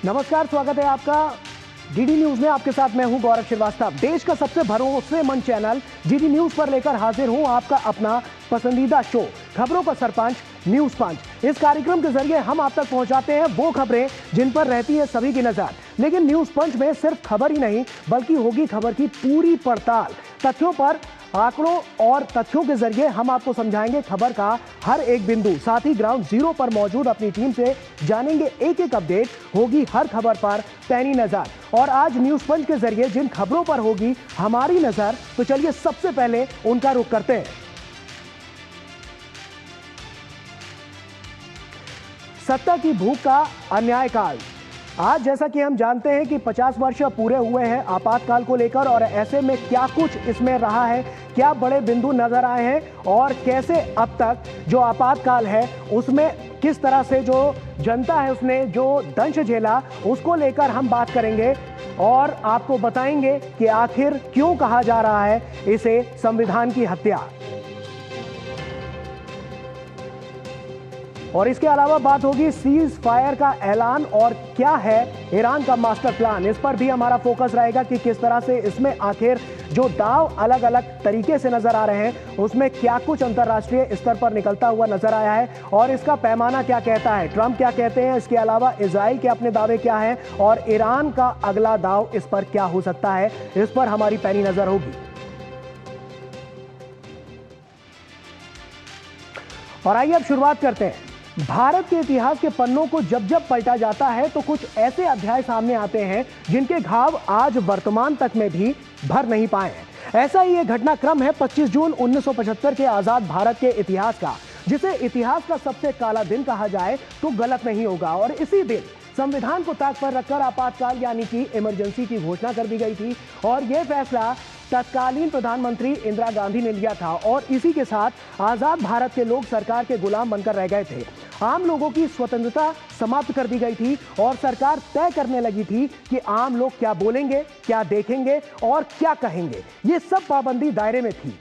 नमस्कार, स्वागत है आपका डीडी न्यूज में। आपके साथ मैं हूं गौरव श्रीवास्तव। देश का सबसे भरोसेमंद चैनल डीडी न्यूज पर लेकर हाजिर हूं आपका अपना पसंदीदा शो खबरों का सरपंच न्यूज पंच। इस कार्यक्रम के जरिए हम आप तक पहुंचाते हैं वो खबरें जिन पर रहती है सभी की नजर। लेकिन न्यूज पंच में सिर्फ खबर ही नहीं बल्कि होगी खबर की पूरी पड़ताल। तथ्यों पर आंकड़ों और तथ्यों के जरिए हम आपको समझाएंगे खबर का हर एक बिंदु। साथ ही ग्राउंड जीरो पर मौजूद अपनी टीम से जानेंगे एक एक अपडेट। होगी हर खबर पर पैनी नजर। और आज न्यूज पंच के जरिए जिन खबरों पर होगी हमारी नजर, तो चलिए सबसे पहले उनका रुख करते हैं। सत्ता की भूख का अन्याय काल। आज जैसा कि हम जानते हैं कि 50 वर्ष पूरे हुए हैं आपातकाल को लेकर, और ऐसे में क्या कुछ इसमें रहा है, क्या बड़े बिंदु नजर आए हैं और कैसे अब तक जो आपातकाल है उसमें किस तरह से जो जनता है उसने जो दंश झेला, उसको लेकर हम बात करेंगे और आपको बताएंगे कि आखिर क्यों कहा जा रहा है इसे संविधान की हत्या। और इसके अलावा बात होगी सीज फायर का ऐलान और क्या है ईरान का मास्टर प्लान। इस पर भी हमारा फोकस रहेगा कि किस तरह से इसमें आखिर जो दांव अलग अलग तरीके से नजर आ रहे हैं उसमें क्या कुछ अंतर्राष्ट्रीय स्तर पर निकलता हुआ नजर आया है और इसका पैमाना क्या कहता है, ट्रंप क्या कहते हैं, इसके अलावा इजराइल के अपने दावे क्या हैं और ईरान का अगला दाव इस पर क्या हो सकता है, इस पर हमारी पैनी नजर होगी। और आइए अब शुरुआत करते हैं। भारत के इतिहास के पन्नों को जब जब पलटा जाता है तो कुछ ऐसे अध्याय सामने आते हैं जिनके घाव आज वर्तमान तक में भी भर नहीं पाए हैं। ऐसा ही एक घटनाक्रम है 25 जून 1975 के आजाद भारत के इतिहास का, जिसे इतिहास का सबसे काला दिन कहा जाए तो गलत नहीं होगा। और इसी दिन संविधान को ताक पर रखकर आपातकाल यानी कि इमरजेंसी की घोषणा कर दी गई थी और यह फैसला तत्कालीन प्रधानमंत्री इंदिरा गांधी ने लिया था। और इसी के साथ आजाद भारत के लोग सरकार के गुलाम बनकर रह गए थे। आम लोगों की स्वतंत्रता समाप्त कर दी गई थी और सरकार तय करने लगी थी कि आम लोग क्या बोलेंगे, क्या देखेंगे और क्या कहेंगे। ये सब पाबंदी दायरे में थी,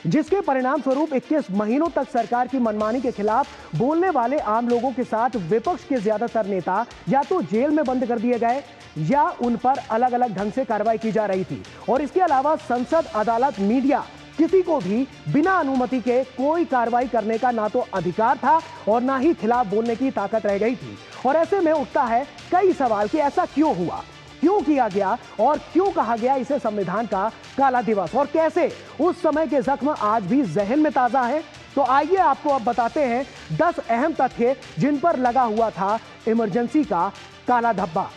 जिसके परिणाम स्वरूप 21 महीनों तक सरकार की मनमानी के खिलाफ बोलने वाले आम लोगों के साथ विपक्ष के ज्यादातर नेता या तो जेल में बंद कर दिए गए या उन पर अलग अलग ढंग से कार्रवाई की जा रही थी। और इसके अलावा संसद, अदालत, मीडिया, किसी को भी बिना अनुमति के कोई कार्रवाई करने का ना तो अधिकार था और ना ही खिलाफ बोलने की ताकत रह गई थी। और ऐसे में उठता है कई सवाल कि ऐसा क्यों हुआ, क्यों किया गया और क्यों कहा गया इसे संविधान का काला दिवस, और कैसे उस समय के जख्म आज भी जहन में ताजा है। तो आइए आपको अब बताते हैं 10 अहम तथ्य जिन पर लगा हुआ था इमरजेंसी का काला धब्बा।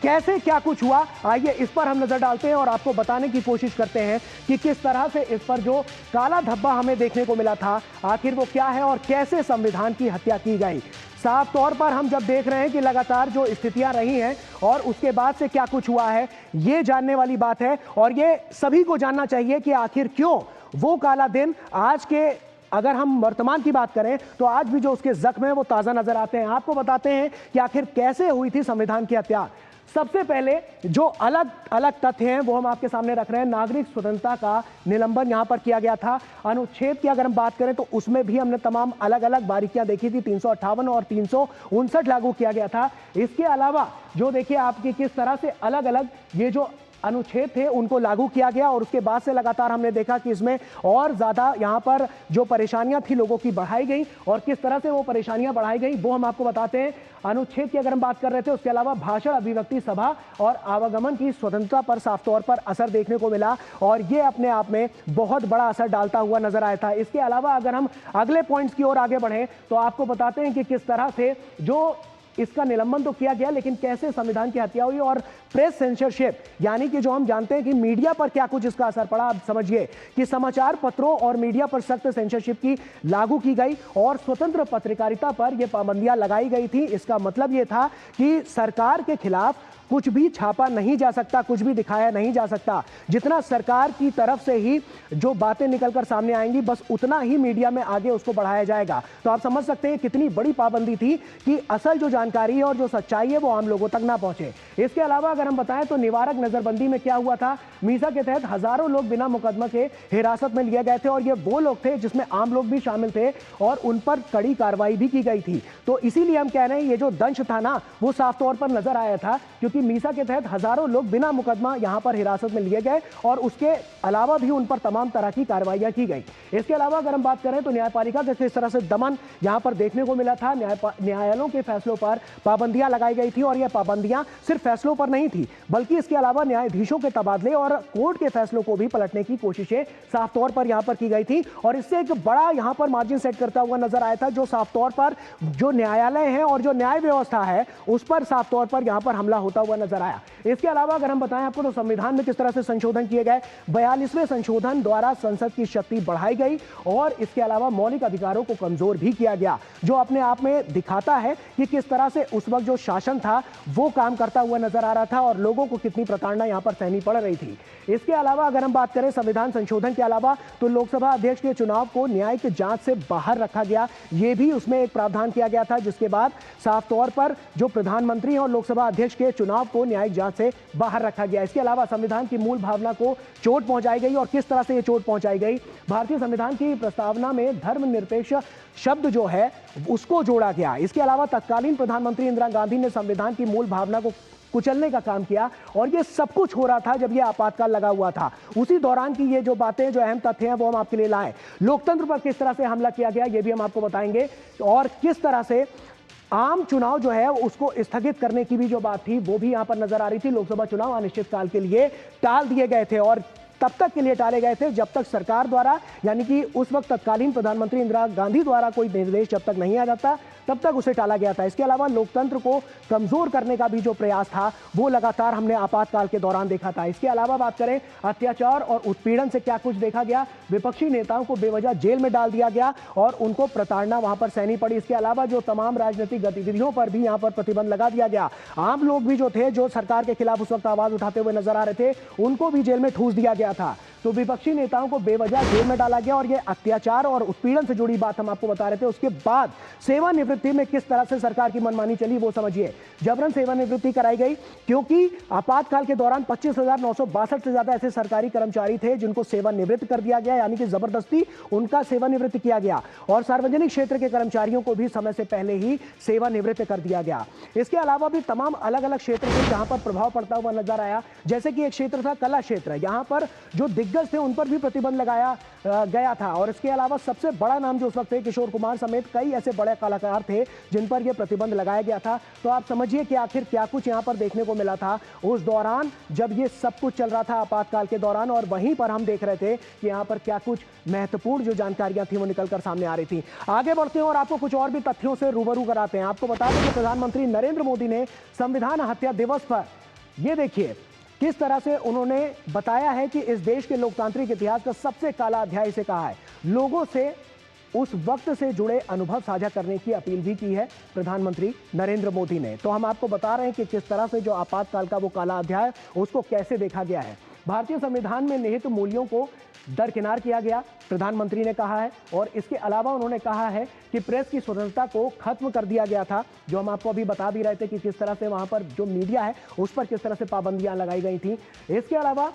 कैसे क्या कुछ हुआ, आइए इस पर हम नजर डालते हैं और आपको बताने की कोशिश करते हैं कि किस तरह से इस पर जो काला धब्बा हमें देखने को मिला था आखिर वो क्या है और कैसे संविधान की हत्या की गई। साफ तौर पर हम जब देख रहे हैं कि लगातार जो स्थितियां रही हैं और उसके बाद से क्या कुछ हुआ है, ये जानने वाली बात है और ये सभी को जानना चाहिए कि आखिर क्यों वो काला दिन आज के, अगर हम वर्तमान की बात करें तो आज भी जो उसके जख्म है वो ताजा नजर आते हैं। आपको बताते हैं कि आखिर कैसे हुई थी संविधान की हत्या। सबसे पहले जो अलग अलग तथ्य हैं वो हम आपके सामने रख रहे हैं। नागरिक स्वतंत्रता का निलंबन यहां पर किया गया था। अनुच्छेद की अगर हम बात करें तो उसमें भी हमने तमाम अलग अलग बारीकियां देखी थी। 358 और 359 लागू किया गया था। इसके अलावा जो देखिए आपकी किस तरह से अलग अलग ये जो अनुच्छेद थे उनको लागू किया गया और उसके बाद से लगातार हमने देखा कि इसमें और ज्यादा यहां पर जो परेशानियां थी लोगों की बढ़ाई गई और किस तरह से वो परेशानियां बढ़ाई गई वो हम आपको बताते हैं। अनुच्छेद की अगर हम बात कर रहे थे उसके अलावा भाषण, अभिव्यक्ति, सभा और आवागमन की स्वतंत्रता पर साफ तौर पर असर देखने को मिला और ये अपने आप में बहुत बड़ा असर डालता हुआ नजर आया था। इसके अलावा अगर हम अगले पॉइंट्स की ओर आगे बढ़े तो आपको बताते हैं कि किस तरह से जो इसका निलंबन तो किया गया लेकिन कैसे संविधान की हत्या हुई। और प्रेस सेंसरशिप यानी कि जो हम जानते हैं कि मीडिया पर क्या कुछ इसका असर पड़ा। आप समझिए कि समाचार पत्रों और मीडिया पर सख्त सेंसरशिप की लागू की गई और स्वतंत्र पत्रकारिता पर यह पाबंदियां लगाई गई थी। इसका मतलब यह था कि सरकार के खिलाफ कुछ भी छापा नहीं जा सकता, कुछ भी दिखाया नहीं जा सकता। जितना सरकार की तरफ से ही जो बातें निकलकर सामने आएंगी, बस उतना ही मीडिया में आगे उसको बढ़ाया जाएगा। तो आप समझ सकते हैं कितनी बड़ी पाबंदी थी कि असल जो जानकारी है और जो सच्चाई है वो आम लोगों तक ना पहुंचे। इसके अलावा अगर हम बताएं तो निवारक नजरबंदी में क्या हुआ था, मीसा के तहत हजारों लोग बिना मुकदमा के हिरासत में लिए गए थे और ये वो लोग थे जिसमें आम लोग भी शामिल थे और उन पर कड़ी कार्रवाई भी की गई थी। तो इसीलिए हम कह रहे हैं ये जो दंश था ना वो साफ तौर पर नजर आया था, क्योंकि मीसा के तहत हजारों लोग बिना मुकदमा यहां पर हिरासत में लिए गए और उसके अलावा भी उन पर तमाम तरह की कार्रवाइयां की गई। इसके अलावा अगर हम बात करें तो न्यायपालिका का किस तरह से दमन यहां पर देखने को मिला था। न्यायालयों के फैसलों पर पाबंदियां लगाई गई थी और यह पाबंदियां सिर्फ फैसलों पर नहीं थी, बल्कि इसके अलावा न्यायाधीशों के तबादले और कोर्ट के फैसलों को भी पलटने की कोशिशें साफ तौर पर यहां पर की गई थी। और इससे एक बड़ा यहां पर मार्जिन सेट करता हुआ नजर आया था, जो साफ तौर पर जो न्यायालय है और जो न्याय व्यवस्था है उस पर साफ तौर पर यहां पर हमला होता हुआ नजर आया। इसके अलावा अगर हम बताएं आपको तो संविधान में किस तरह से संशोधन किए गए, 42वें संशोधन द्वारा संसद की शक्ति बढ़ाई गई और इसके अलावा मौलिक अधिकारों को कमजोर भी किया गया, जो अपने आप में दिखाता है कि किस तरह से उस वक्त जो शासन था वो काम करता हुआ नजर आ रहा था और लोगों को कितनी प्रताड़ना यहां पर सहनी पड़ रही थी। इसके अलावा अगर हम बात करें संविधान संशोधन के अलावा तो लोकसभा अध्यक्ष के चुनाव को न्यायिक जांच से बाहर रखा गया, यह भी उसमें एक प्रावधान किया गया था, जिसके बाद साफ तौर पर जो प्रधानमंत्री और लोकसभा अध्यक्ष के चुनाव को न्यायिक जांच से बाहर रखा गया। इसके अलावा संविधान की मूल भावना को चोट पहुंचाई गई और किस तरह से यह चोट पहुंचाई गई, भारतीय संविधान की प्रस्तावना में धर्मनिरपेक्ष शब्द जो है उसको जोड़ा गया। इसके अलावा तत्कालीन प्रधानमंत्री इंदिरा गांधी ने संविधान की मूल भावना को कुचलने का काम किया और ये सब कुछ हो रहा था जब ये आपातकाल लगा हुआ था। उसी दौरान की ये जो बातें, जो अहम तथ्य हैं वो हम आपके लिए लाए। लोकतंत्र पर किस तरह से हमला किया गया ये भी हम आपको बताएंगे और किस तरह से आम चुनाव जो है उसको स्थगित करने की भी जो बात थी वो भी यहां पर नजर आ रही थी। लोकसभा चुनाव अनिश्चितकाल के लिए टाल दिए गए थे और तब तक के लिए टाले गए थे जब तक सरकार द्वारा, यानी कि उस वक्त तत्कालीन प्रधानमंत्री इंदिरा गांधी द्वारा कोई निर्देश जब तक नहीं आ जाता तब तक उसे टाला गया था। इसके अलावा लोकतंत्र को कमजोर करने का भी जो प्रयास था वो लगातार हमने आपातकाल के दौरान देखा था। इसके अलावा बात करें अत्याचार और उत्पीड़न से क्या कुछ देखा गया, विपक्षी नेताओं को बेवजह जेल में डाल दिया गया और उनको प्रताड़ना वहां पर सहनी पड़ी। इसके अलावा जो तमाम राजनीतिक गतिविधियों पर भी यहां पर प्रतिबंध लगा दिया गया। आम लोग भी जो थे, जो सरकार के खिलाफ उस वक्त आवाज उठाते हुए नजर आ रहे थे, उनको भी जेल में ठूस दिया गया था। तो विपक्षी नेताओं को बेवजह जेल में डाला गया और ये अत्याचार और उत्पीड़न से जुड़ी बात हम आपको बता रहे थे। उसके बाद सेवानिवृत्ति में किस तरह से सरकार की मनमानी चली वो समझिए। जबरन सेवानिवृत्ति कराई गई क्योंकि आपातकाल के दौरान 25,962 से ज्यादा ऐसे सरकारी कर्मचारी थे जिनको सेवानिवृत्त कर दिया गया, यानी कि जबरदस्ती उनका सेवानिवृत्त किया गया और सार्वजनिक क्षेत्र के कर्मचारियों को भी समय से पहले ही सेवानिवृत्त कर दिया गया। इसके अलावा भी तमाम अलग अलग क्षेत्र थे जहां पर प्रभाव पड़ता हुआ नजर आया, जैसे कि एक क्षेत्र था कला क्षेत्र, यहां पर जो दिग्गज थे उन पर भी प्रतिबंध लगाया गया था। और इसके अलावा सबसे बड़ा नाम जो उस वक्त थे, किशोर कुमार समेत कई ऐसे बड़े कलाकार थे जिन पर यह प्रतिबंध लगाया गया था। तो आप समझिए कि आखिर क्या कुछ यहां पर देखने को मिला था उस दौरान जब ये सब कुछ चल रहा था आपातकाल के दौरान, और वहीं पर हम देख रहे थे कि यहां पर क्या कुछ महत्वपूर्ण जो जानकारियां थी वो निकलकर सामने आ रही थी। आगे बढ़ते हैं और आपको कुछ और भी तथ्यों से रूबरू कराते हैं। आपको बता दें कि प्रधानमंत्री नरेंद्र मोदी ने संविधान हत्या दिवस पर ये देखिए किस तरह से उन्होंने बताया है कि इस देश के लोकतांत्रिक इतिहास का सबसे काला अध्याय इसे कहा है। लोगों से उस वक्त से जुड़े अनुभव साझा करने की अपील भी की है प्रधानमंत्री नरेंद्र मोदी ने। तो हम आपको बता रहे हैं कि किस तरह से जो आपातकाल का वो काला अध्याय उसको कैसे देखा गया है। भारतीय संविधान में निहित मूल्यों को दरकिनार किया गया, प्रधानमंत्री ने कहा है। और इसके अलावा उन्होंने कहा है कि प्रेस की स्वतंत्रता को खत्म कर दिया गया था, जो हम आपको अभी बता भी रहे थे कि किस तरह से वहां पर जो मीडिया है उस पर किस तरह से पाबंदियां लगाई गई थी। इसके अलावा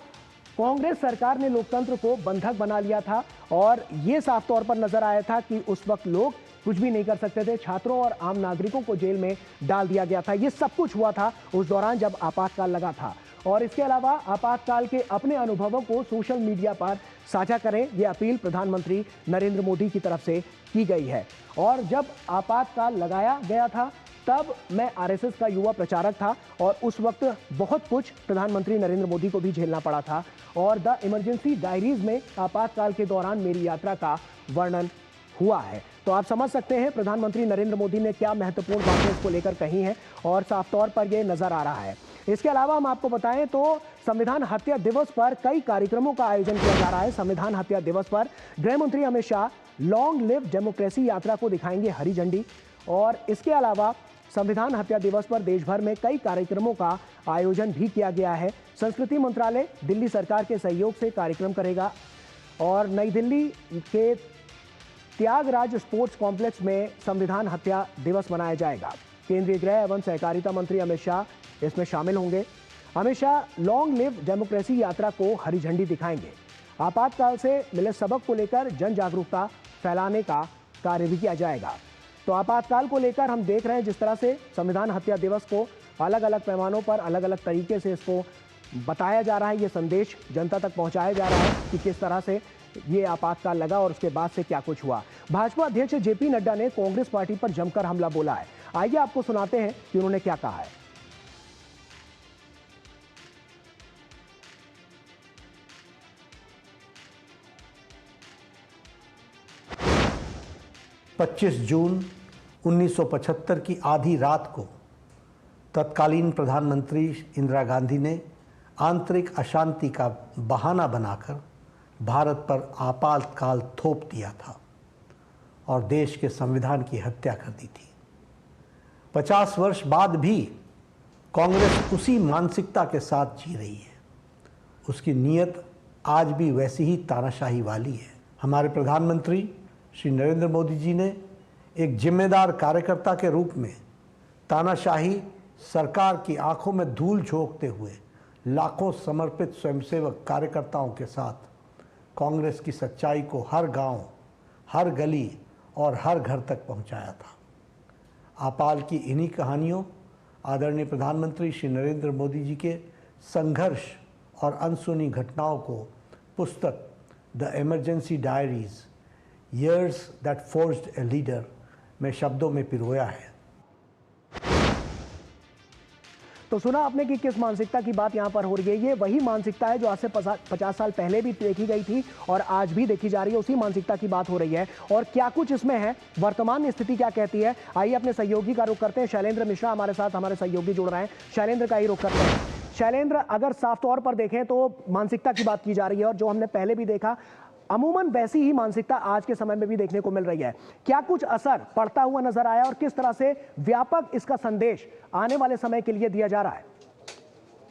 कांग्रेस सरकार ने लोकतंत्र को बंधक बना लिया था और यह साफ तौर पर नजर आया था कि उस वक्त लोग कुछ भी नहीं कर सकते थे। छात्रों और आम नागरिकों को जेल में डाल दिया गया था। यह सब कुछ हुआ था उस दौरान जब आपातकाल लगा था। और इसके अलावा आपातकाल के अपने अनुभवों को सोशल मीडिया पर साझा करें, यह अपील प्रधानमंत्री नरेंद्र मोदी की तरफ से की गई है। और जब आपातकाल लगाया गया था तब मैं आरएसएस का युवा प्रचारक था और उस वक्त बहुत कुछ प्रधानमंत्री नरेंद्र मोदी को भी झेलना पड़ा था। और द इमरजेंसी डायरीज में आपातकाल के दौरान मेरी यात्रा का वर्णन हुआ है। तो आप समझ सकते हैं प्रधानमंत्री नरेंद्र मोदी ने क्या महत्वपूर्ण बातें इसको लेकर कही हैं और साफ तौर पर यह नजर आ रहा है। इसके अलावा हम आपको बताएं तो संविधान हत्या दिवस पर कई कार्यक्रमों का आयोजन किया जा रहा है। संविधान हत्या दिवस पर गृह मंत्री Amit Shah long live democracy यात्रा को दिखाएंगे हरी झंडी और इसके अलावा संविधान हत्या दिवस पर देश भर में कई कार्यक्रमों का आयोजन भी किया गया है। संस्कृति मंत्रालय दिल्ली सरकार के सहयोग से कार्यक्रम करेगा और नई दिल्ली के त्यागराज स्पोर्ट्स कॉम्प्लेक्स में संविधान हत्या दिवस मनाया जाएगा। केंद्रीय गृह एवं सहकारिता मंत्री अमित शाह इसमें शामिल होंगे। Amit Shah long live democracy यात्रा को हरी झंडी दिखाएंगे। आपातकाल से मिले सबक को लेकर जन जागरूकता फैलाने का कार्य भी किया जाएगा। तो आपातकाल को लेकर हम देख रहे हैं जिस तरह से संविधान हत्या दिवस को अलग अलग पैमानों पर अलग अलग तरीके से इसको बताया जा रहा है, ये संदेश जनता तक पहुंचाया जा रहा है कि किस तरह से ये आपातकाल लगा और उसके बाद से क्या कुछ हुआ। भाजपा अध्यक्ष जेपी नड्डा ने कांग्रेस पार्टी पर जमकर हमला बोला है। आइए आपको सुनाते हैं कि उन्होंने क्या कहा है। 25 जून 1975 की आधी रात को तत्कालीन प्रधानमंत्री इंदिरा गांधी ने आंतरिक अशांति का बहाना बनाकर भारत पर आपातकाल थोप दिया था और देश के संविधान की हत्या कर दी थी। 50 वर्ष बाद भी कांग्रेस उसी मानसिकता के साथ जी रही है। उसकी नीयत आज भी वैसी ही तानाशाही वाली है। हमारे प्रधानमंत्री श्री नरेंद्र मोदी जी ने एक जिम्मेदार कार्यकर्ता के रूप में तानाशाही सरकार की आंखों में धूल झोंकते हुए लाखों समर्पित स्वयंसेवक कार्यकर्ताओं के साथ कांग्रेस की सच्चाई को हर गांव, हर गली और हर घर तक पहुंचाया था। आपाल की इन्हीं कहानियों आदरणीय प्रधानमंत्री श्री नरेंद्र मोदी जी के संघर्ष और अनसुनी घटनाओं को पुस्तक the emergency diaries years that forged a leader में शब्दों में पिरोया है। तो सुना आपने कि किस मानसिकता की बात यहां पर हो रही है। ये वही मानसिकता है जो आज से 50 साल पहले भी देखी गई थी और आज भी देखी जा रही है। उसी मानसिकता की बात हो रही है और क्या कुछ इसमें है, वर्तमान स्थिति क्या कहती है। आइए अपने सहयोगी का रुख करते हैं। शैलेंद्र मिश्रा हमारे साथ, हमारे सहयोगी जुड़ रहे हैं। शैलेंद्र का ही रुख करते हैं। शैलेंद्र, अगर साफ तौर पर देखें तो मानसिकता की बात की जा रही है और जो हमने पहले भी देखा अमूमन वैसी ही मानसिकता आज के समय में भी देखने को मिल रही है। क्या कुछ असर पड़ता हुआ नजर आया और किस तरह से व्यापक इसका संदेश आने वाले समय के लिए दिया जा रहा है?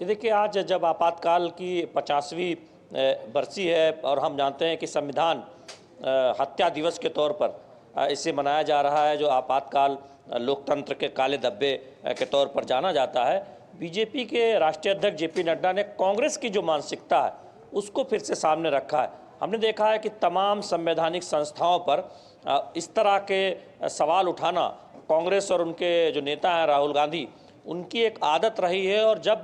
ये देखिए, आज जब आपातकाल की 50वीं बरसी है और हम जानते हैं कि संविधान हत्या दिवस के तौर पर इसे मनाया जा रहा है, जो आपातकाल लोकतंत्र के काले धब्बे के तौर पर जाना जाता है, बीजेपी के राष्ट्रीय अध्यक्ष जेपी नड्डा ने कांग्रेस की जो मानसिकता है उसको फिर से सामने रखा है। हमने देखा है कि तमाम संवैधानिक संस्थाओं पर इस तरह के सवाल उठाना कांग्रेस और उनके जो नेता हैं राहुल गांधी, उनकी एक आदत रही है। और जब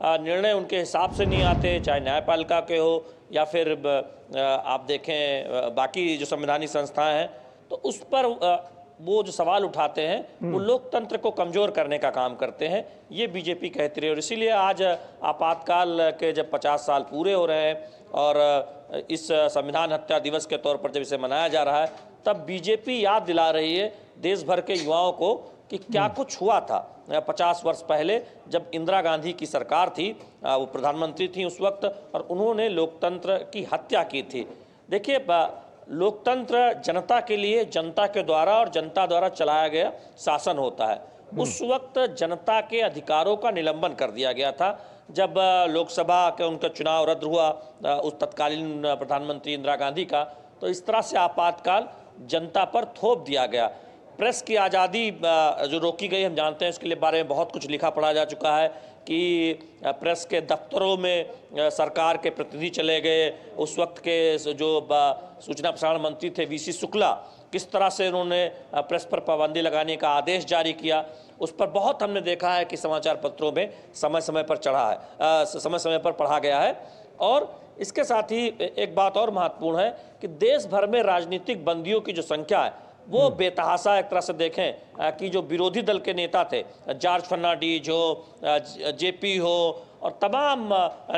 निर्णय उनके हिसाब से नहीं आते, चाहे न्यायपालिका के हो या फिर आप देखें बाकी जो संवैधानिक संस्थाएं हैं, तो उस पर वो जो सवाल उठाते हैं वो लोकतंत्र को कमज़ोर करने का काम करते हैं। ये बीजेपी कहती रही और इसीलिए आज आपातकाल के जब 50 साल पूरे हो रहे हैं और इस संविधान हत्या दिवस के तौर पर जब इसे मनाया जा रहा है, तब बीजेपी याद दिला रही है देश भर के युवाओं को कि क्या कुछ हुआ था 50 वर्ष पहले जब इंदिरा गांधी की सरकार थी, वो प्रधानमंत्री थी उस वक्त, और उन्होंने लोकतंत्र की हत्या की थी। देखिए, लोकतंत्र जनता के लिए, जनता के द्वारा और जनता द्वारा चलाया गया शासन होता है। उस वक्त जनता के अधिकारों का निलंबन कर दिया गया था जब लोकसभा के उनका चुनाव रद्द हुआ उस तत्कालीन प्रधानमंत्री इंदिरा गांधी का। तो इस तरह से आपातकाल जनता पर थोप दिया गया। प्रेस की आज़ादी जो रोकी गई, हम जानते हैं इसके लिए बारे में बहुत कुछ लिखा पढ़ा जा चुका है कि प्रेस के दफ्तरों में सरकार के प्रतिनिधि चले गए। उस वक्त के जो सूचना प्रसारण मंत्री थे वीसी शुक्ला, किस तरह से उन्होंने प्रेस पर पाबंदी लगाने का आदेश जारी किया, उस पर बहुत हमने देखा है कि समाचार पत्रों में समय समय पर चढ़ा है, समय समय पर पढ़ा गया है। और इसके साथ ही एक बात और महत्वपूर्ण है कि देश भर में राजनीतिक बंदियों की जो संख्या है वो बेतहाशा, एक तरह से देखें कि जो विरोधी दल के नेता थे, जॉर्ज फर्नांडीज हो, जेपी हो और तमाम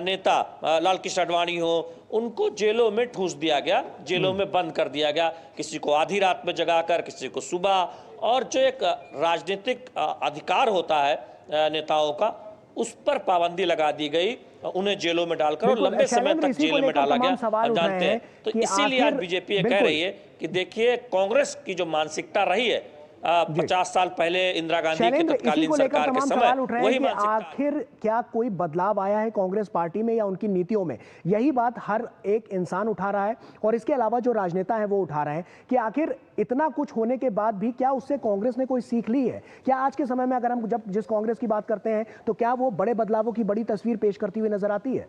नेता, लाल कृष्ण आडवाणी हो, उनको जेलों में ठूंस दिया गया, जेलों में बंद कर दिया गया, किसी को आधी रात में जगाकर, किसी को सुबह। और जो एक राजनीतिक अधिकार होता है नेताओं का, उस पर पाबंदी लगा दी गई, उन्हें जेलों में डालकर और लंबे समय तक जेल में डाला गया, हम जानते हैं। तो इसीलिए आज बीजेपी ये कह रही है कि देखिए, कांग्रेस की जो मानसिकता रही है 50 साल पहले इंदिरा गांधी की तत्कालीन सरकार के समय वही मानसिकता। आखिर क्या कोई बदलाव आया है कांग्रेस पार्टी में या उनकी नीतियों में? यही बात हर एक इंसान उठा रहा है और इसके अलावा जो राजनेता है वो उठा रहे हैं कि आखिर इतना कुछ होने के बाद भी क्या उससे कांग्रेस ने कोई सीख ली है? क्या आज के समय में अगर हम जब जिस कांग्रेस की बात करते हैं तो क्या वो बड़े बदलावों की बड़ी तस्वीर पेश करती हुई नजर आती है?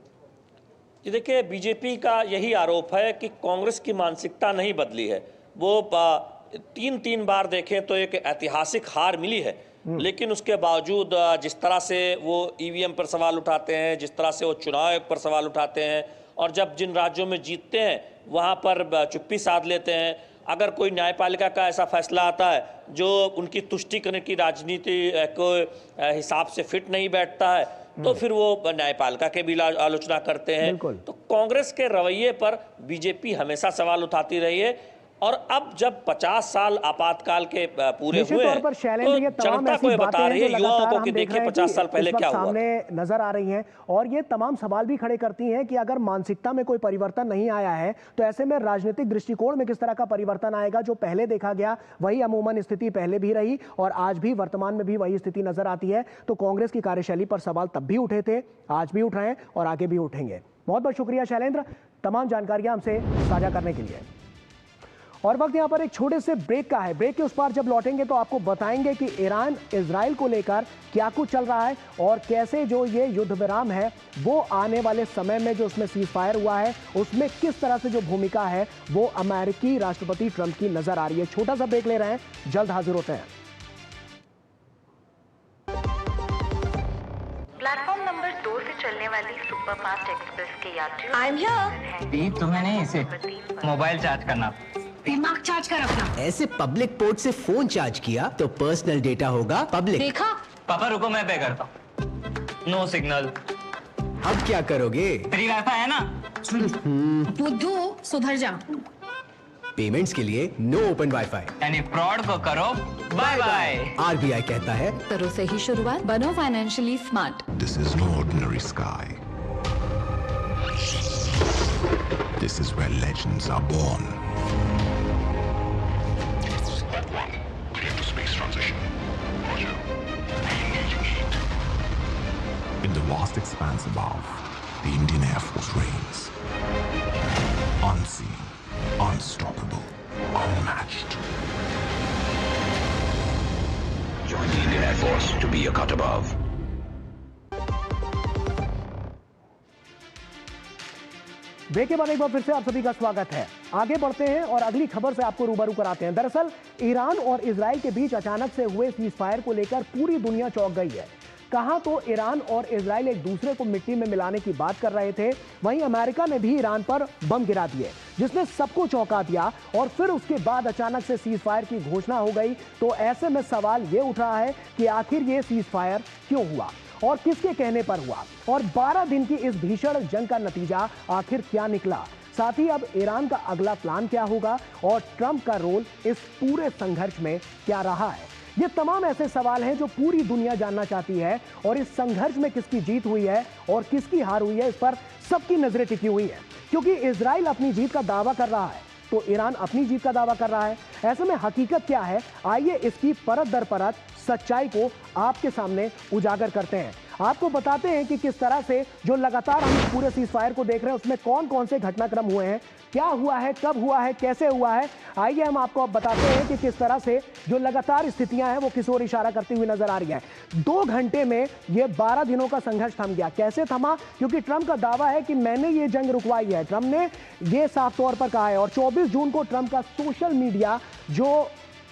देखिए, बीजेपी का यही आरोप है कि कांग्रेस की मानसिकता नहीं बदली है। वो तीन बार देखें तो एक ऐतिहासिक हार मिली है, लेकिन उसके बावजूद जिस तरह से वो ईवीएम पर सवाल उठाते हैं, जिस तरह से वो चुनाव आयोग पर सवाल उठाते हैं, और जब जिन राज्यों में जीतते हैं वहाँ पर चुप्पी साध लेते हैं। अगर कोई न्यायपालिका का ऐसा फैसला आता है जो उनकी तुष्टीकरण की राजनीति को हिसाब से फिट नहीं बैठता है, तो फिर वो न्यायपालिका के भी आलोचना करते हैं। तो कांग्रेस के रवैये पर बीजेपी हमेशा सवाल उठाती रही है, और अब जब 50 साल आपातकाल के पूरे हुए हैं तो जनता को ये बता रही है, युवाओं को, कि देखिए 50 साल पहले क्या हुआ। सामने नजर आ रही हैं और ये तमाम सवाल भी खड़े करती हैं कि अगर मानसिकता में कोई परिवर्तन नहीं आया है तो ऐसे में राजनीतिक दृष्टिकोण में किस तरह का परिवर्तन आएगा? जो पहले देखा गया वही अमूमन स्थिति पहले भी रही और आज भी वर्तमान में भी वही स्थिति नजर आती है। तो कांग्रेस की कार्यशैली पर सवाल तब भी उठे थे, आज भी उठ रहे हैं और आगे भी उठेंगे। बहुत बहुत शुक्रिया शैलेंद्र, तमाम जानकारियां हमसे साझा करने के लिए। और वक्त यहां पर एक छोटे से ब्रेक का है। ब्रेक के उस पार जब लौटेंगे तो आपको बताएंगे कि ईरान इजराइल को लेकर क्या कुछ चल रहा है और कैसे जो ये युद्ध विराम है वो आने वाले समय में जो उसमें सीज फायर हुआ है उसमें किस तरह से जो भूमिका है वो अमेरिकी राष्ट्रपति ट्रंप की नजर आ रही है। छोटा सा ब्रेक ले रहे हैं, जल्द हाजिर होते हैं। प्लेटफॉर्म नंबर 2 से चलने वाली सुपरफास्ट एक्सप्रेस के यात्रियों आई एम हियर। तुम्हें नहीं, इसे मोबाइल चार्ज करना। दिमाग चार्ज कर अपना। ऐसे पब्लिक पोर्ट से फोन चार्ज किया तो पर्सनल डेटा होगा पब्लिक। देखा? पापा रुको, मैं पे करता हूँ। No signal. अब क्या करोगे? फ्री वाईफाई है ना? बुद्धू सुधर जा। पेमेंट्स के लिए नो ओपन वाईफाई, यानी फ्रॉड को करो बाय बाय। आरबीआई कहता है करो से ही शुरुआत, बनो financially smart. This is no ordinary sky. This is where legends are born. Clear to space transition. Roger. Re-engaging heat. In the vast expanse above, the Indian Air Force reigns. Unseen, unstoppable, unmatched. Join the Indian Air Force to be a cut above. Break के बाद एक बार फिर से आप सभी का स्वागत है। आगे बढ़ते हैं और अगली खबर से आपको रूबरू कराते हैं। दरअसल ईरान और इजराइल के बीच अचानक से हुए सीज फायर को लेकर पूरी दुनिया चौंक गई है। कहां तो ईरान और इजराइल एक दूसरे को मिट्टी में मिलाने की बात कर रहे थे, वहीं अमेरिका ने भी ईरान पर बम गिरा दिए जिसने सबको चौंका दिया और फिर उसके बाद अचानक से सीज फायर की घोषणा हो गई। तो ऐसे में सवाल ये उठ रहा है कि आखिर ये सीज फायर क्यों हुआ और किसके कहने पर हुआ और 12 दिन की इस भीषण जंग का नतीजा आखिर क्या निकला। साथ ही अब ईरान का अगला प्लान क्या होगा और ट्रंप का रोल इस पूरे संघर्ष में क्या रहा है। ये तमाम ऐसे सवाल हैं जो पूरी दुनिया जानना चाहती है और इस संघर्ष में किसकी जीत हुई है और किसकी हार हुई है इस पर सबकी नजरें टिकी हुई है। क्योंकि इजराइल अपनी जीत का दावा कर रहा है तो ईरान अपनी जीत का दावा कर रहा है। ऐसे में हकीकत क्या है, आइए इसकी परत दर परत सच्चाई को आपके सामने उजागर करते हैं। आपको बताते हैं कि किस तरह से जो लगातार हम इस पूरे सीज फायर को देख रहे हैं उसमें कौन कौन से घटनाक्रम हुए हैं, क्या हुआ है, कब हुआ है, कैसे हुआ है। आइए हम आपको अब बताते हैं कि किस तरह से जो लगातार स्थितियां हैं वो किस ओर इशारा करती हुई नजर आ रही है। 2 घंटे में ये 12 दिनों का संघर्ष थम गया। कैसे थमा? क्योंकि ट्रंप का दावा है कि मैंने ये जंग रुकवाई है। ट्रंप ने ये साफ तौर पर कहा है और 24 जून को ट्रंप का सोशल मीडिया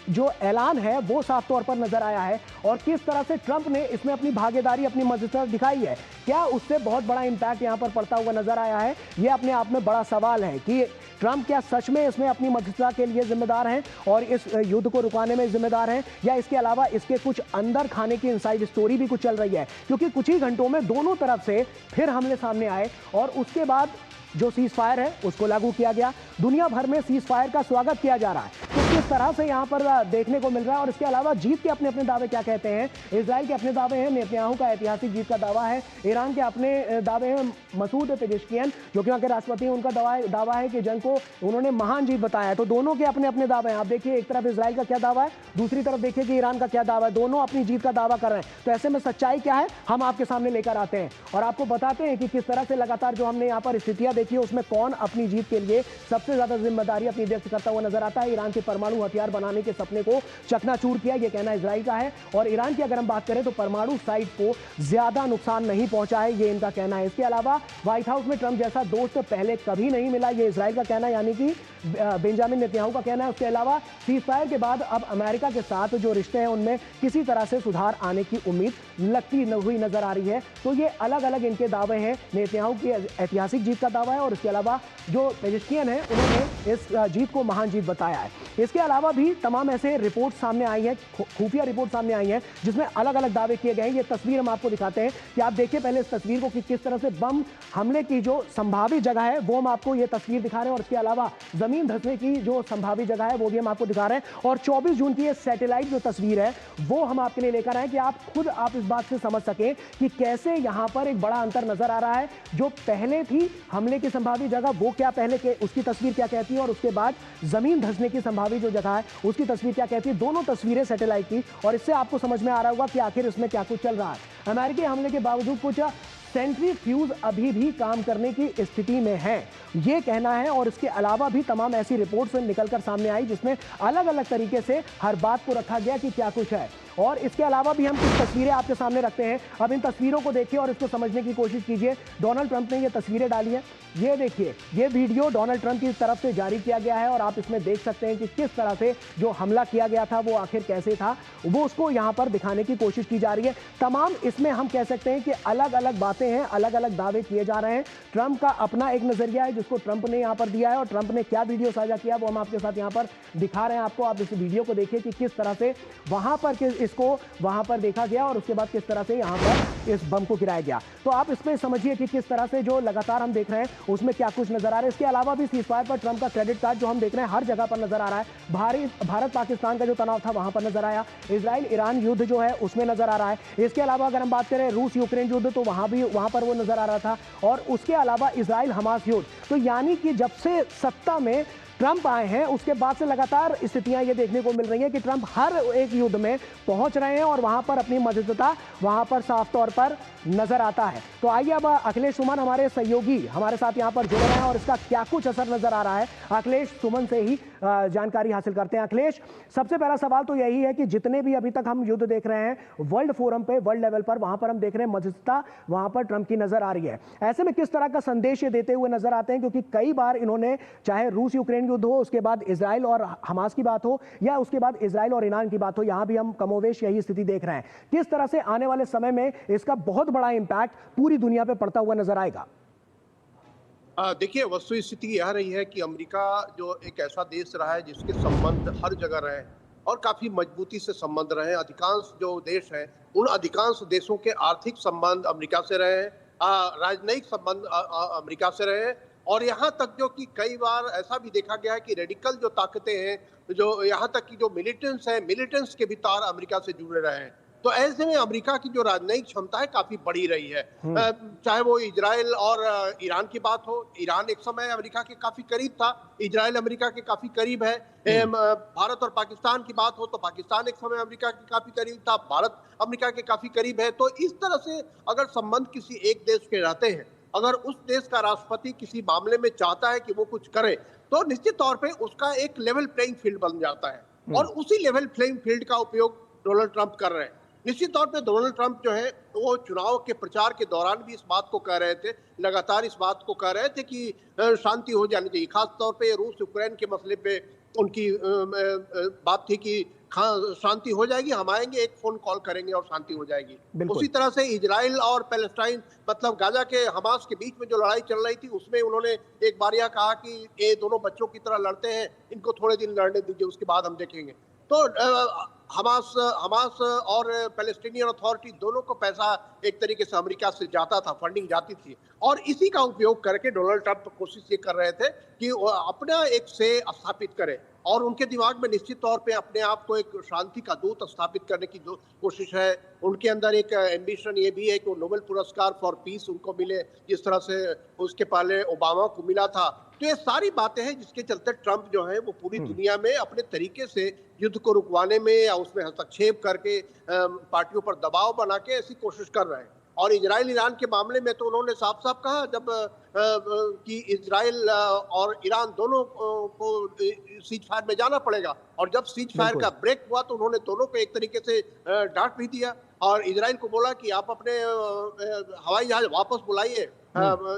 जो ऐलान है वो साफ तौर पर नजर आया है और किस तरह से ट्रंप ने इसमें अपनी भागीदारी, अपनी मदद दिखाई है। क्या उससे बहुत बड़ा इंपैक्ट यहां पर पड़ता हुआ नजर आया है? यह अपने आप में बड़ा सवाल है कि ट्रंप क्या सच में इसमें अपनी मदद के लिए जिम्मेदार हैं और इस युद्ध को रुकाने में जिम्मेदार हैं, या इसके अलावा इसके कुछ अंदर खाने की इनसाइड स्टोरी भी कुछ चल रही है। क्योंकि कुछ ही घंटों में दोनों तरफ से फिर हमले सामने आए और उसके बाद जो सीज फायर है उसको लागू किया गया। दुनिया भर में सीज फायर का स्वागत किया जा रहा है। तो किस तरह से यहाँ पर देखने को मिल रहा है। और इसके अलावा जीत के अपने अपने दावे क्या कहते हैं। इजराइल के अपने दावे हैं, नेतन्याहू का ऐतिहासिक जीत का दावा है। ईरान के अपने दावे हैं, मसूद पेजेश्कियन जो कि वहाँ के राष्ट्रपति हैं, उनका दावा है कि जंग को उन्होंने महान जीत बताया है। तो दोनों के अपने अपने दावे हैं। आप देखिए, एक तरफ इजराइल का क्या दावा है, दूसरी तरफ देखिए कि ईरान का क्या दावा है। दोनों अपनी जीत का दावा कर रहे हैं। तो ऐसे में सच्चाई क्या है, हम आपके सामने लेकर आते हैं और आपको बताते हैं कि किस तरह से लगातार जो हमने यहाँ पर स्थितियां देखी है उसमें कौन अपनी जीत के लिए सबसे ज्यादा जिम्मेदारी अपनी व्यक्त करता हुआ नजर आता है। ईरान के परमाणु हथियार बनाने के सपने को चकनाचूर किया, यह कहना इजराइल का है। और ईरान की अगर हम बात करें तो परमाणु साइट को ज्यादा नुकसान नहीं पहुंचा है, ये इनका कहना है। इसके अलावा व्हाइट हाउस में ट्रंप जैसा दोस्त पहले कभी नहीं मिला, ये इजराइल का कहना है, यानी कि बेंजामिन नेतन्याहू का कहना है। उसके अलावा सीज़फायर के बाद अब अमेरिका के साथ जो रिश्ते हैं उनमें किसी तरह से सुधार आने की उम्मीद लगती हुई नजर आ रही है। तो ये अलग अलग इनके दावे हैं। नेतन्याहू की ऐतिहासिक जीत का दावा है और इसके अलावा जो पेजेश्कियन है उन्होंने इस जीत को महान जीत बताया है। इसके अलावा भी तमाम ऐसे रिपोर्ट सामने आई हैं, खुफिया रिपोर्ट सामने आई हैं जिसमें अलग अलग दावे किए गए हैं। ये तस्वीर हम आपको दिखाते हैं कि आप देखिए पहले इस तस्वीर को कि किस तरह से बम हमले की जो संभावित जगह है वो हम आपको ये तस्वीर दिखा रहे हैं और इसके अलावा जमीन धंसने की जो संभावित जगह है वो भी हम आपको दिखा रहे हैं। और 24 जून की ये सैटेलाइट जो तस्वीर है वो हम आपके लिए लेकर आए कि आप खुद इस बात से समझ सकें कि कैसे यहां पर एक बड़ा अंतर नजर आ रहा है। जो पहले थी हमले की संभावित जगह वो क्या पहले के उसकी तस्वीर क्या कहती है और उसके बाद जमीन धंसने की संभावित जो जगह है उसकी तस्वीर क्या कहती है। दोनों तस्वीरें सैटेलाइट की और इससे आपको समझ में आ रहा होगा कि आखिर इसमें क्या कुछ चल रहा है। अमेरिकी हमले के बावजूद कुछ सेंट्रीफ्यूज अभी भी काम करने की स्थिति में है, ये कहना है। और इसके अलावा भी तमाम ऐसी रिपोर्ट्स निकलकर सामने आई जिसमें अलग अलग तरीके से हर बात को रखा गया कि क्या कुछ है। और इसके अलावा भी हम कुछ तस्वीरें आपके सामने रखते हैं। अब इन तस्वीरों को देखिए और इसको समझने की कोशिश कीजिए। डोनाल्ड ट्रंप ने ये तस्वीरें डाली हैं, ये देखिए, ये वीडियो डोनाल्ड ट्रंप की तरफ से जारी किया गया है और आप इसमें देख सकते हैं कि किस तरह से जो हमला किया गया था वो आखिर कैसे था, वो उसको यहाँ पर दिखाने की कोशिश की जा रही है। तमाम इसमें हम कह सकते हैं कि अलग अलग बातें हैं, अलग अलग दावे किए जा रहे हैं। ट्रंप का अपना एक नजरिया है जिसको ट्रंप ने यहाँ पर दिया है और ट्रंप ने क्या वीडियो साझा किया वो हम आपके साथ यहाँ पर दिखा रहे हैं आपको। आप इस वीडियो को देखिए कि किस तरह से वहां पर इसको वहां पर देखा गया और उसके बाद किस तरह से यहां पर इस बम को गिराया गया। तो आप इसमें समझिए कि किस तरह से जो लगातार हम देख रहे हैं उसमें क्या कुछ नजर आ रहा है। इसके अलावा भी सीज़फायर पर ट्रंप का क्रेडिट कार्ड जो हम देख रहे हैं हर जगह पर नजर आ रहा है। भारत पाकिस्तान का जो तनाव था वहां पर नजर आया, इजराइल ईरान युद्ध जो है उसमें नजर आ रहा है। इसके अलावा अगर हम बात करें रूस यूक्रेन युद्ध तो वहां पर वो नजर आ रहा था। और उसके अलावा इजराइल हमास युद्ध, तो यानी कि जब से सत्ता में ट्रंप आए हैं उसके बाद से लगातार स्थितियां ये देखने को मिल रही हैं कि ट्रंप हर एक युद्ध में पहुंच रहे हैं और वहां पर अपनी मौजूदता वहां पर साफ तौर पर नजर आता है। तो आइए अब अखिलेश सुमन हमारे सहयोगी हमारे साथ यहां पर जुड़ रहे हैं और इसका क्या कुछ असर नजर आ रहा है अखिलेश सुमन से ही जानकारी हासिल करते हैं। अखिलेश, सबसे पहला सवाल तो यही है कि जितने भी अभी तक हम युद्ध देख रहे हैं वर्ल्ड फोरम पे, वर्ल्ड लेवल पर, वहां पर हम देख रहे हैं मौजूदता वहां पर ट्रंप की नजर आ रही है। ऐसे में किस तरह का संदेश ये देते हुए नजर आते हैं, क्योंकि कई बार इन्होंने चाहे रूस यूक्रेन युद्ध हो, उसके बाद इजराइल और हमास की बात हो या उसके बाद इजराइल और ईरान की बात हो, यहां भी हम कमोवेश यही स्थिति देख रहे हैं। किस तरह से आने वाले समय में इसका बहुत बड़ा इंपैक्ट पूरी दुनिया पे पड़ता हुआ नजर आएगा? देखिए, वस्तु स्थिति यह रही है कि अमेरिका जो एक ऐसा देश रहा है जिसके संबंध हर जगह रहे और काफी मजबूती से संबंध रहे। अधिकांश जो देश हैं उन अधिकांश देशों के आर्थिक संबंध अमेरिका से रहे, राजनयिक संबंध अमेरिका से रहे और यहाँ तक जो कि कई बार ऐसा भी देखा गया है कि रेडिकल जो ताकतें हैं, जो यहाँ तक कि जो मिलिटेंट्स हैं, मिलिटेंट्स के भी तार अमेरिका से जुड़े रहे हैं। तो ऐसे में अमेरिका की जो राजनयिक क्षमता है काफी बड़ी रही है। चाहे वो इजराइल और ईरान की बात हो, ईरान एक समय अमेरिका के काफी करीब था, इजराइल अमेरिका के काफी करीब है। भारत और पाकिस्तान की बात हो तो पाकिस्तान एक समय अमेरिका के काफी करीब था, भारत अमेरिका के काफी करीब है। तो इस तरह से अगर संबंध किसी एक देश के रहते हैं, अगर उस देश का राष्ट्रपति किसी मामले में चाहता है कि वो कुछ करे तो निश्चित तौर पे उसका एक लेवल प्लेइंग फील्ड बन जाता है और उसी लेवल प्लेइंग फील्ड का उपयोग डोनाल्ड ट्रंप कर रहे हैं। निश्चित तौर पे डोनाल्ड ट्रंप जो है वो चुनाव के प्रचार के दौरान भी इस बात को कह रहे थे, लगातार इस बात को कह रहे थे कि शांति हो जानी चाहिए। खास तौर पे रूस यूक्रेन के मसले पे उनकी बात थी कि शांति हो जाएगी, हम आएंगे, एक फोन कॉल करेंगे और शांति हो जाएगी। उसी तरह से इजराइल और पैलेस्टाइन मतलब गाजा के हमास के बीच में जो लड़ाई चल रही थी उसमें उन्होंने एक बार यह कहा कि ये दोनों बच्चों की तरह लड़ते हैं, इनको थोड़े दिन लड़ने दीजिए, उसके बाद हम देखेंगे। तो हमास और पैलेस्टीनियन अथॉरिटी दोनों को पैसा एक तरीके से अमेरिका से जाता था, फंडिंग जाती थी, और इसी का उपयोग करके डोनाल्ड ट्रंप कोशिश ये कर रहे थे कि वो अपना एक से स्थापित करें, और उनके दिमाग में निश्चित तौर पे अपने आप को एक शांति का दूत स्थापित करने की कोशिश है। उनके अंदर एक एम्बिशन ये भी है कि वो नोबेल पुरस्कार फॉर पीस उनको मिले, जिस तरह से उसके पहले ओबामा को मिला था। तो ये सारी बातें हैं जिसके चलते ट्रंप जो है वो पूरी दुनिया में अपने तरीके से युद्ध को रुकवाने में या उसमें हस्तक्षेप करके पार्टियों पर दबाव बना के ऐसी कोशिश कर रहे हैं। और इजराइल ईरान के मामले में तो उन्होंने साफ साफ कहा जब कि इजराइल और ईरान दोनों को सीज फायर में जाना पड़ेगा, और जब सीज फायर का ब्रेक हुआ तो उन्होंने दोनों को एक तरीके से डांट भी दिया और इजराइल को बोला कि आप अपने हवाई जहाज वापस बुलाइए।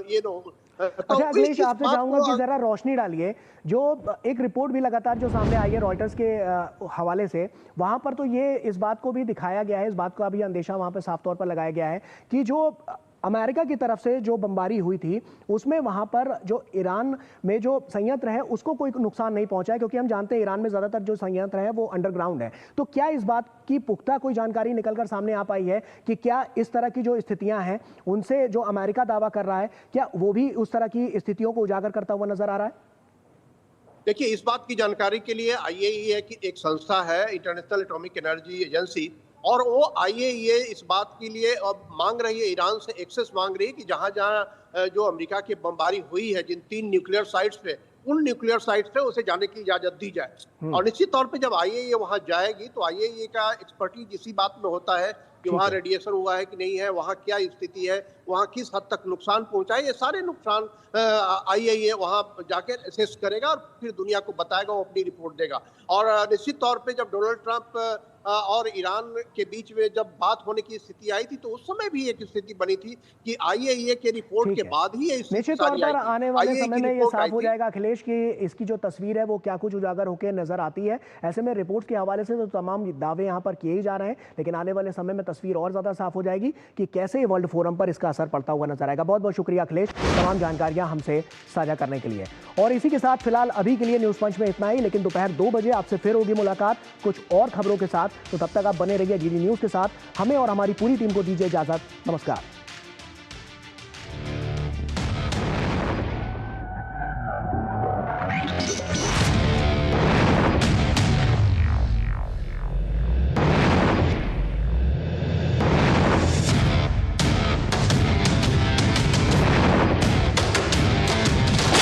ये अच्छा अखिलेश, आपसे चाहूंगा कि जरा रोशनी डालिए, जो एक रिपोर्ट भी लगातार जो सामने आई है रॉयटर्स के हवाले से, वहां पर तो ये इस बात को भी दिखाया गया है, इस बात का भी अंदेशा वहां पर साफ तौर पर लगाया गया है कि जो अमेरिका की तरफ से जो बमबारी हुई थी उसमें वहां पर जो ईरान में जो संयंत्र है उसको कोई नुकसान नहीं पहुंचा है, क्योंकि हम जानते हैं ईरान में ज्यादातर जो संयंत्र है वो अंडरग्राउंड है। तो क्या इस बात की पुख्ता कोई जानकारी निकलकर सामने आ पाई है कि क्या इस तरह की जो स्थितियां हैं उनसे जो अमेरिका दावा कर रहा है, क्या वो भी उस तरह की स्थितियों को उजागर करता हुआ नजर आ रहा है? देखिए, इस बात की जानकारी के लिए IAEA की एक संस्था है, इंटरनेशनल एटॉमिक एनर्जी एजेंसी, और वो IAEA इस बात के लिए अब मांग रही है, ईरान से एक्सेस मांग रही है कि जहां जहां जो अमेरिका की बमबारी हुई है जिन 3 न्यूक्लियर साइट्स पे, उन न्यूक्लियर साइट्स पे उसे जाने की इजाजत दी जाए। और निश्चित तौर पे जब IAEA वहां जाएगी तो IAEA का एक्सपर्टीज इसी बात में होता है कि वहाँ रेडिएशन हुआ है कि नहीं है, वहाँ क्या स्थिति है, वहाँ किस हद तक नुकसान पहुंचा है, ये सारे नुकसान IAEA वहाँ जाकर असेस करेगा और फिर दुनिया को बताएगा, वो अपनी रिपोर्ट देगा। और निश्चित तौर पे जब डोनाल्ड ट्रंप और ईरान के बीच में जब बात होने की स्थिति आई थी तो उस समय भी एक स्थिति बनी थी कि IAEA के रिपोर्ट के बाद ही निश्चित तौर पर आने वाले समय में ये साफ हो जाएगा अखिलेश कि इसकी जो तस्वीर है वो क्या कुछ उजागर होकर नजर आती है। ऐसे में रिपोर्ट के हवाले से तो तमाम दावे यहाँ पर किए ही जा रहे हैं, लेकिन आने वाले समय में तस्वीर और ज्यादा साफ हो जाएगी कि कैसे वर्ल्ड फोरम पर इसका असर पड़ता हुआ नजर आएगा। बहुत बहुत शुक्रिया अखिलेश तमाम जानकारियां हमसे साझा करने के लिए। और इसी के साथ फिलहाल अभी के लिए न्यूज पंच में इतना ही, लेकिन दोपहर 2 बजे आपसे फिर होगी मुलाकात कुछ और खबरों के साथ। तो तब तक आप बने रहिए DD न्यूज के साथ। हमें और हमारी पूरी टीम को दीजिए इजाजत। नमस्कार।